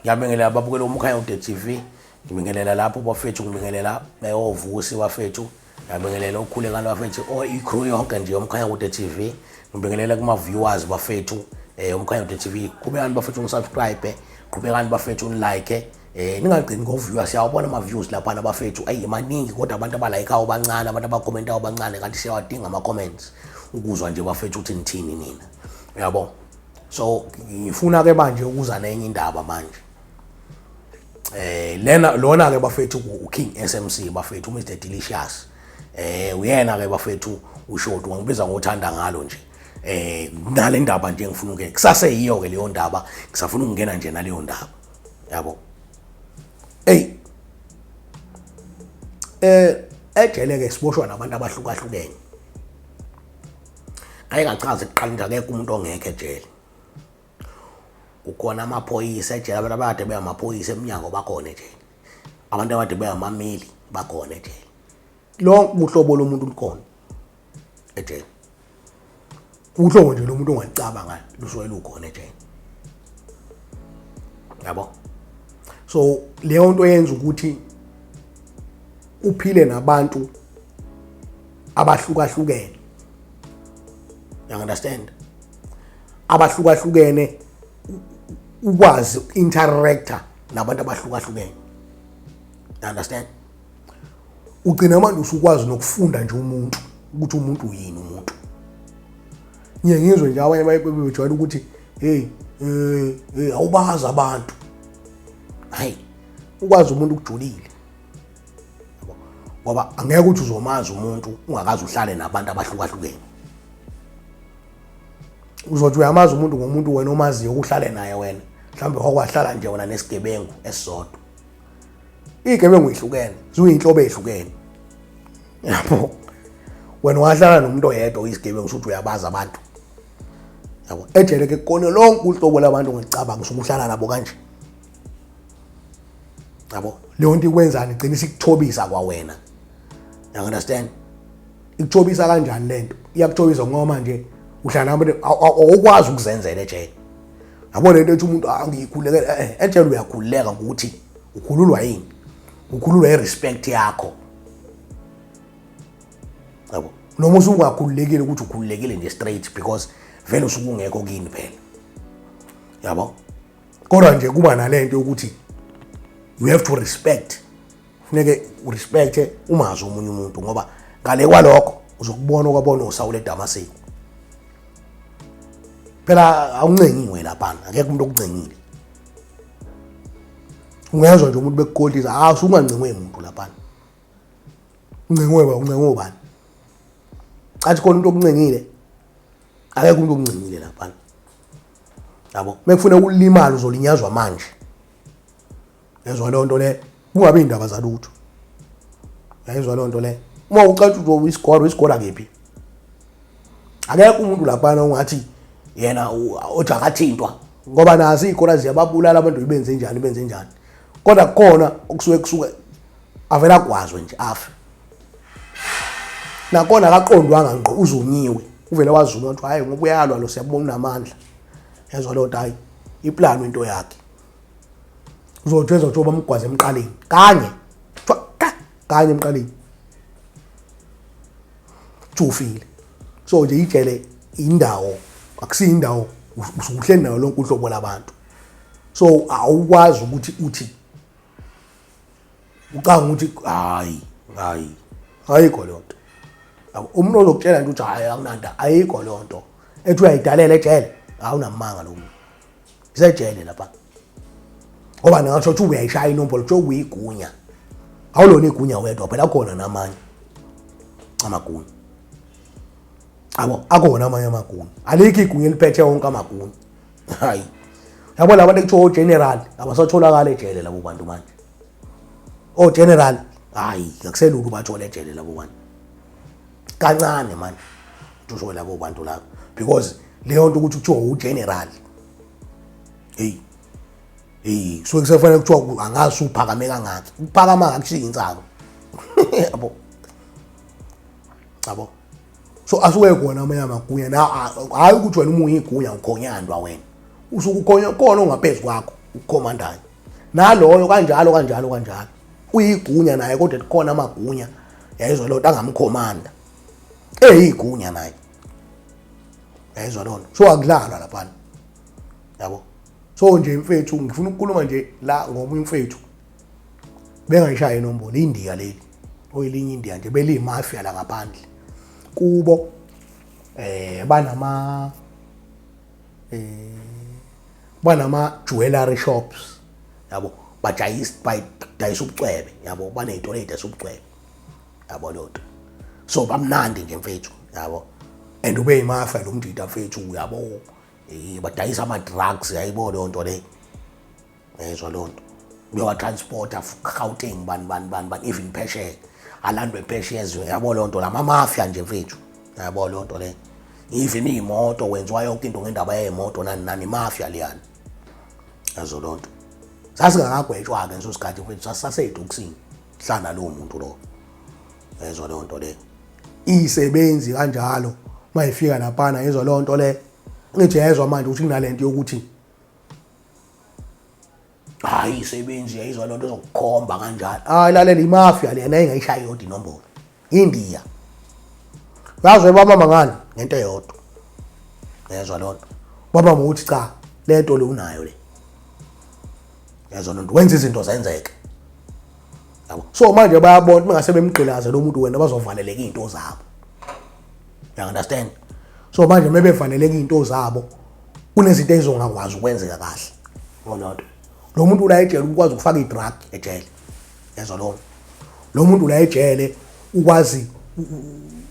ngiyabingelela ababukela uMkhaya TV, ngibingelela lapho bafethu, ngibingelela ovusi bafethu, ngiyabingelela ukhulekani bafethu icrew yonke nje uMkhaya TV, ngibingelela kuma viewers bafethu uMkhaya TV. Qhubekani bafethu ngisubscribe, qhubekani bafethu unlike, ningagcini ngoviewers, siyawabona ama views lapha nabafethu maningi kodwa abantu abalikeayo bancane, abantu abacommentayo bancane, kanti siyawadinga ama comments ukuzwa nje bafethu uthi nithini nina, yabo. So ngifuna ke manje ukuza nenye indaba manje. Lona ke bafethu uKing SMC bafethu uMr Delicious. Uyena ke bafethu uShoti wangibiza ngothanda ngalo nje. Nale ndaba nje ngifuna ukungena. Kusase yiyo ke leyo ndaba, ngisafuna ukungena nje naleyo ndaba. Yabo. Ejele ke siboshwa nabantu abahlukahlukene. Ayikachaza eqala akekho umuntu ongekho ejele. Ukhona amaphoyisa ejele, abantu abade beyamaphoyisa eminyango bakhona ejele. Abantu abade beyamameli bakhona ejele. Lonke uhlobo lomuntu ukhona ejele. Uhlobo nje lomuntu ongacabanga lusuke lukhona ejele. Yabo. So leyo nto yenza ukuthi uphile nabantu abahlukahlukene. You understand? Abahlukahlukene ukwazi interactor nabantu abahlukahlukene. You understand? Ugcina manje usukwazi nokufunda nje umuntu ukuthi umuntu uyini umuntu. Ngiyengizwe nje abanye bayibejwayela ukuthi awubazi abantu. Hayi, ukwazi umuntu ukujulile. Ngoba angeke ukuthi uzomazi umuntu ungakazi uhlale nabantu abahlukahlukene. Uzothi uyamazi umuntu ngomuntu wena omaziyo ukuhlale naye wena. Mhlambe okwahlala nje wona nesigebengu esisodwa. Igebengu ihlukene, zuyinhlobo ezihlukene. Yabo. Wena wahlala nomuntu oyedwa uyisigebengu usuthi uyabaza abantu. Yabo. Ejele ke kona lonke uhlobo labantu ngicabanga usukuhlala nabo kanje. Yabo. Leyo nto ikwenzani igcina isikuthobisa kwa wena. You understand? Ikuthobisa kanjani lento? Iyakuthobisa ngoba manje uhlala nabantu awukwazi ukuzenzela ejele. Yabo lento ethi umuntu angiyikhulekela ejele uyakhuleka ngokuthi ukhululwa yini? Ukhululwa irespect yakho. Yabo. Noma usungakhululekile ukuthi ukhululekile nje straight because vele usukungekho kini phela. Yabo. Kodwa nje kuba nalento ukuthi you have to respect. Funeke urespect umazi omunye umuntu ngoba ngale kwalokho uzokubona okwabona uSawule eDamaseko. Phela awuncengiwe lapha, akekho umuntu okuncengile. Ungezwe nje umuntu bekukhohlisa, usungancengwe umuntu lapha. Uncengwe bani? Athi khona umuntu okuncengile. Akekho umuntu okuncengile lapha. Yabo, mekufuna ukulimala uzolinyazwa manje. Yezwa leyo nto le, kungabe indaba zalutho. Yezwa leyo nto le. Uma ucathi uyisikora kephi? Akekho umuntu lapha ongathi yena othi akathintwa ngoba nazi ikora ziyababulala abantu ibenze njani. Kodwa khona okusuke avela kwazwe nje afa. Nakona akaqondwanga ngqo uzunyiwe. Uvele wazuma ukuthi hayi ngoba uyalwa lo siyabona unamandla. Yezwa lo hayi iplan into yakhe. Uzothweza ukuthi bamgwaze emqaleni. Kanye emqaleni. Tufile. So nje ijele indawo akusiyo indawo usuhleli nayo lonke uhlobo labantu. So awukwazi ukuthi uthi ucanga ukuthi ayikho lonto. Umuntu ozokutshela nje ukuthi hayi akunanda ayikho lonto. Ethi uyayidalela ejele, awunamanga lo muntu. Isejele lapha. Ngoba ngisho ukuthi uyayishaya inombolo nje uyigunya. Awulona igunya wedwa phela khona namanye amagunya. Abo akona amanye amagunya. Alikho igunya eliphethe wonke amagunya. Hayi. Yabo labantu ekuthiwa general abasatholakala ejele labo bantu manje. General hayi akuselulu bathola ejele labo bantu. Kancane manje. Tusho labo bantu labo because leyo nto ukuthi kuthiwa general. So kusefanele kuthiwa angazi uphakame kangaki. Ukuphakama akusiyo insako. Yabo. Yabo. So asuke khona amanye amagunya na hayi ukuthi wena uma uyigunya ukhonyandwa wena. Usuke ukhonya khona ongaphezulu kwakho ukhomandayo. naloyo kanjalo uyigunya naye kodwa kukhona amagunya yayizwa lo nto angamkhomanda eyigunya naye yayizwa lo nto so akudlalwa lapha yabo so nje mfethu ngifuna ukukhuluma nje la ngomunye mfethu bengayishaya inombolo iNdiya leli oyilinye iNdiya nje belimafia la ngaphandle kubo banama jewelry shops yabo badayisa ubucwebe yabo banezitolo ezidayisa ubucwebe yabo lonto so bamnandi nje mfethu yabo and ube imafia lo mndida mfethu yabo badayisa ama drugs yayibona lonto le ezwa lonto uyowa transporta Gauteng ban even phesheya alandwe phesheya yabo lonto la mafia nje mfethu yabo lonto le even imoto wenziwa yonke into ngendaba yemoto nani mafia liyani yazo lonto sasingakagwetshwa ke nso sikhathi mfethu saseyidukusini hlanda lo muntu lo ezwa lonto le isebenzi kanjalo mayifika lapha ezwa lonto le ngithi yezwa manje ukuthi kunalento yokuthi hayi isebenzi yayizwa lonto zokukhomba kanjalo lalela imafia lena engayishaya yodwa inombolo iNdiya bazwe baba mangani ngento eyodwa yezwa lonto baba ukuthi cha lento le unayo le yezwa lonto wenza izinto zenzeke yabo so manje bayabona bengase bemgqilaze lo muntu wena bazovaleleka izinto zabo you understand so manje mebevaleleka izinto zabo kunezinto ezongakwazi ukwenzeka kahle ngonto lo muntu la ejele ukwazi ukufaka idrug ejele yezwa lo muntu la ejele ukwazi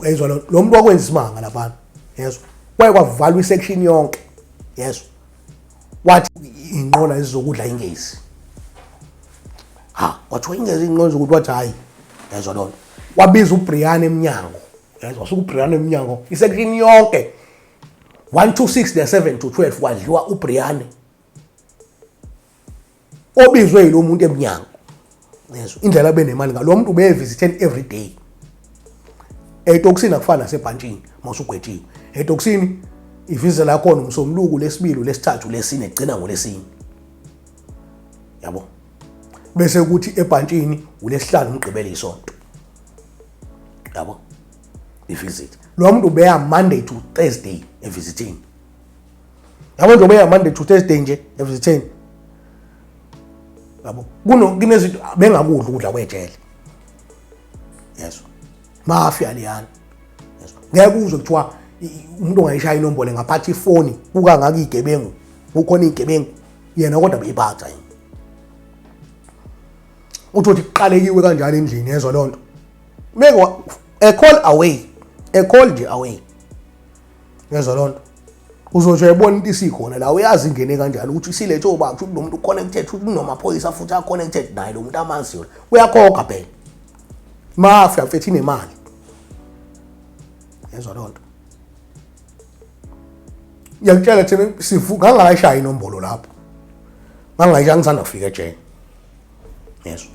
yezwa lo muntu wakwenza isimanga lapha yezwa kwavalwa isection yonke yezwa wathi inqola ezizokudla ingezi wathi ingezi inqola ukuthi wathi hayi yezwa lonto wabiza uBrian eminyango yezwa uBrian eminyango isection yonke 126 ne7 to 12 wadliwa uBrian obizwe yilo muntu eminyango yezwa indlela benemali ngalo muntu bevisit every day etokusini akufana nasebhantshini masugwetshiwe etokusini ivisa la khona umsomluku lesibili lesithathu lesine egcina ngolesine yabo bese ukuthi ebhantshini ulesihlanu umgqibelo isonto yabo ivisit lo muntu beya Monday to Thursday evisiting yabo nje beya Monday to Thursday nje evisiting yabo kunezinto bengakudla ukudla kwejele yeso mafia liyani yeso ngeke uzwe kuthiwa umuntu ongayishaya inombolo ngaphathi ifoni buka ngaka igebengu ukhona igebengu yena kodwa beyiphatha yini uthi kuqalekiwe kanjani endlini yezwa lonto meke a call nje away yezwa lonto uzothi uyabona into isikhona la uyazi ingene kanjani ukuthi isilethe obaba ukuthi lo muntu connected ukuthi nomaphoyisa futhi connected naye lo muntu amaziyo uyakhokha phela mafia mfethu inemali yezwa lonto yakutshela thina sivuka ngangayishaya inombolo lapho ngangayishaya ngisanda kufika ejele yeso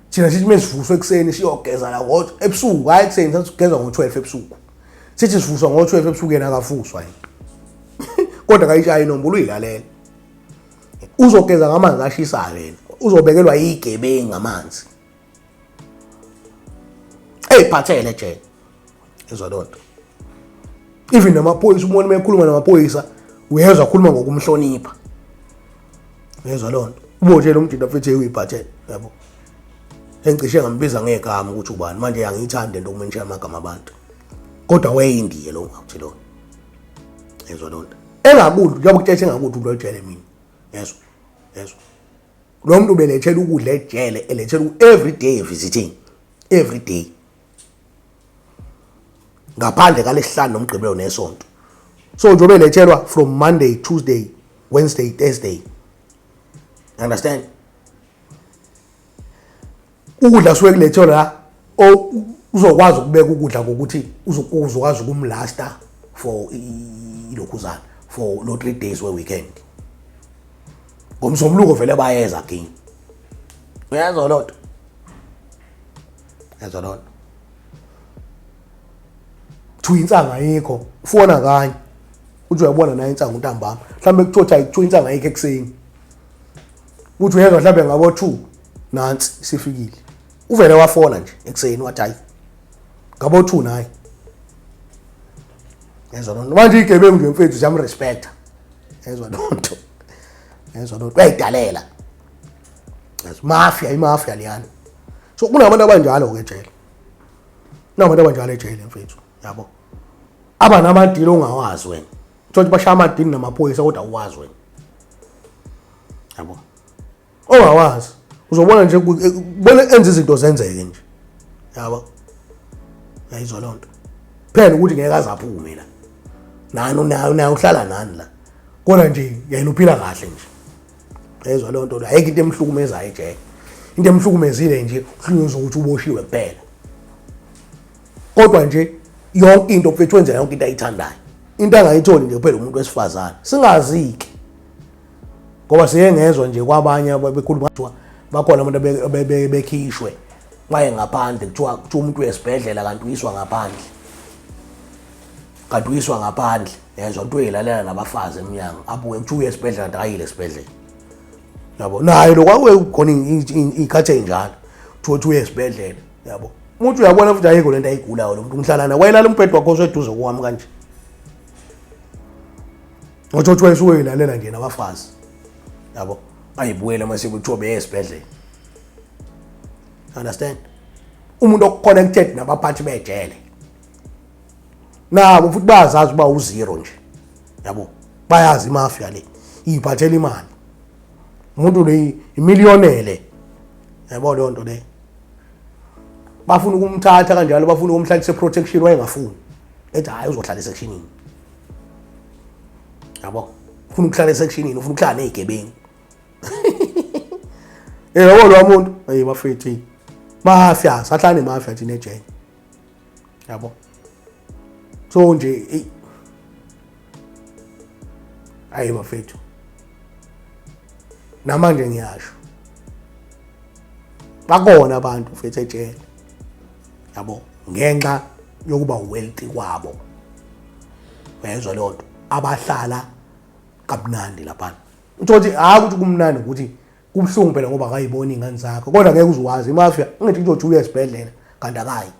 thina sithi mesivuswe ekseni siyogeza la ebusuku hayi ekseni sasigeza ngo12 ebusuku sithi sivuswa ngo12 ebusuku yena akafuswa yini kodwa kayishaya inombolo uyilalela uzogeza ngamanzi ashisayo yena uzobekelwa igebengu ngamanzi eyiphathele ejele yezwa lonto even namaphoyisa umone mekhuluma namaphoyisa uyezwa khuluma ngokumhlonipha yezwa lonto ubotshela umjinda futhi uyiphathele yabo engicishe ngambiza ngegama ukuthi ubani manje angiyithande into ukumenshela amagama abantu kodwa wayeindiya lo ngathi lo yezwa lonto engakudla njengoba kuthethe engakudla lo ejele mina yezwa lo muntu belethela ukudla ejele elethela every day visiting every day ngaphandle kalesihlanu nomgqibelo nesonto so njobe lethelwa from Monday, Tuesday, Wednesday, Thursday understand ukudla suke kulethelwa uzokwazi ukubeka ukudla ngokuthi uzokwazi ukumlasta for ilokhuzana for lo 3 days we weekend ngomsomluko vele bayeza king uyazwa lot yazwa lot insanga ayikho ufona kanye uthi uyabona naye insanga untambama mhlambe kuthiwa ayithiwa insanga ayikho ekseni uthi uyezwa mhlawumbe ngabo 2 nansi sifikile uvele wafona nje ekseni wathi hayi ngabo 2 naye yezwa lo manje igebengu nje mfethu siyamrespecta yezwa lonto uyayidalela mafia liyana so kunabantu abanjalo ke ejele nabantu abanjalo ejele mfethu yabo aba namadili ongawazi wena uthi bashaya amadili namaphoyisa kodwa uwazi wena yabo ongawazi uzobona nje ubona enza izinto zenzeke nje yabo yayizwa lonto phela ukuthi ngeke azaphume la nayo uhlala nani la kodwa nje yena uphila kahle nje yayizwa lonto la ayikho into emhlukumezayo ejele into emhlukumezile nje uhlunyuzwa ukuthi uboshiwe kuphela kodwa nje yonke into mfethu wenza yonke into ayithandayo into angayitholi nje kuphela umuntu wesifazane singaziki ngoba siyengezwe nje kwabanye abekhuluma kuthiwa bakhona abantu bekhishwe baye ngaphandle kuthiwa umuntu wesibhedlela kanti uyiswa ngaphandle yezwa into eyilalela nabafazi eminyango abuye kuthiwa uyesibhedlela kanti ayile esibhedlela yabo nayo lokwakuye khona ikhathe enjalo kuthiwa uyesibhedlela yabo umuntu uyabona futhi ayikho lento ayigulayo lo muntu ngihlala naye wayelala umbhede wakho oseduze kwami kanje ngothi wayesuyilalela nje nabafazi yabo ayibuyela mase kuthiwa beyesibhedlela understand umuntu oconnected nabaphathi bejele nabo futhi bayazazi uba uzero nje yabo bayazi imafia le iphathela imali umuntu le imillionele yabo leyo nto le bafuna ukumthatha kanjalo bafuna ukumhlalisa protection wayengafuni ethi hayi uzohlala sectionini yabo ufuna ukuhlala sectionini ufuna ukuhlala nezigebengu yabo lo muntu hey bafethi mafia sahlane mafia thina ejele yabo so nje ayi bafethu namanje ngiyasho bakona abantu mfethu ejele yabo ngenxa yokuba wealthy kwabo uyezwa lonto abahlala kamnandi lapha uthi ukuthi kumnandi ukuthi kubhlungu phela ngoba akayiboni ingane zakho kodwa ngeke uziwazi imafia ngithi ngizothi uye esibhedlela kanti akayi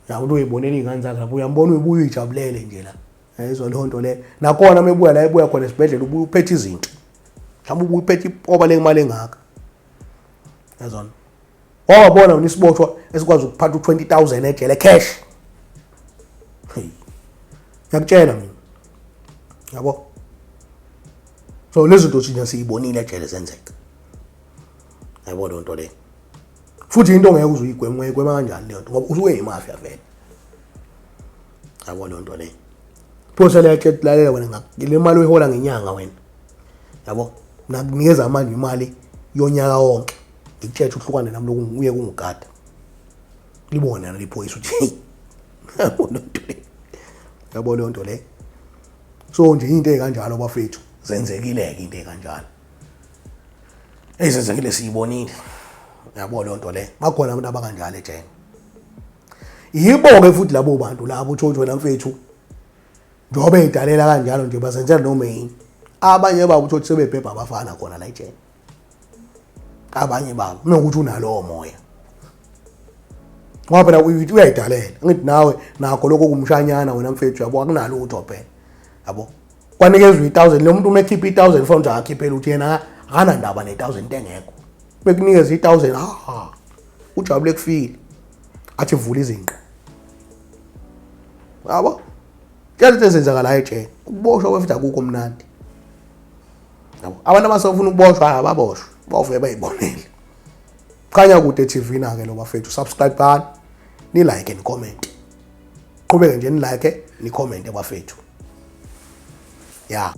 yabo uyibonela ingane zakho lapho uyambona uyibuya ujabulele nje la uyezwa lonto le nakona mebuya la ebuya khona esibhedlela ubuya uphethe izinto mhlawumbe ubuya uphethe ipoba lemali engaka yazona wabona unisibothwa esikwazi ukuphatha u20,000 ejele cash ngiyakutshela mina yabo so lezi zinto thina siyibonile ejele senzeka yabo lonto le futhi into ngeke uzuyigwema kanjani leyo nto ngoba usuke imafia vele yabo lonto le phose le chat lalela wena ngile mali oyihola ngenyanga wena yabo nakunikeza manje imali yonyaka wonke ngikuthethe uhlukane nami lokhu uye kungugada libona liphoyisa uthi yabo lonto le yabo lonto le so nje into ekanjalo bafethu zenzekile ke into ekanjalo ezenzekile siyibonile yabo lonto le bakhona abantu abanganjalo ejele yibo ke futhi labo bantu labo uthi wena mfethu njobe eyidalela kanjalo nje bazenzela noma yini abanye babo uthi sebebhebha abafana khona la ejele abanye babo nokuthi unalowo moya ngoba phela uyayidalela ngithi nawe nakho lokho kumshanyana wena mfethu yabo akunalo utho phela yabo kwanikezwe 1000 lo muntu umekhipha 1000 fonts akhiphela uthi yena akana ndaba ne1000 engekho bekunikeza 1000 ujabule kufile athi vula izinqa yabo kuyalento ezenzeka la ejele ukuboshwa kwefitha akukho mnandi yabo abantu abasafuna ukuboshwa ababoshwe bawuve bayibonele khanya kude TV na ke lo bafethu subscribe bani ni like and comment qhubeke nje ni like ni comment bafethu yeah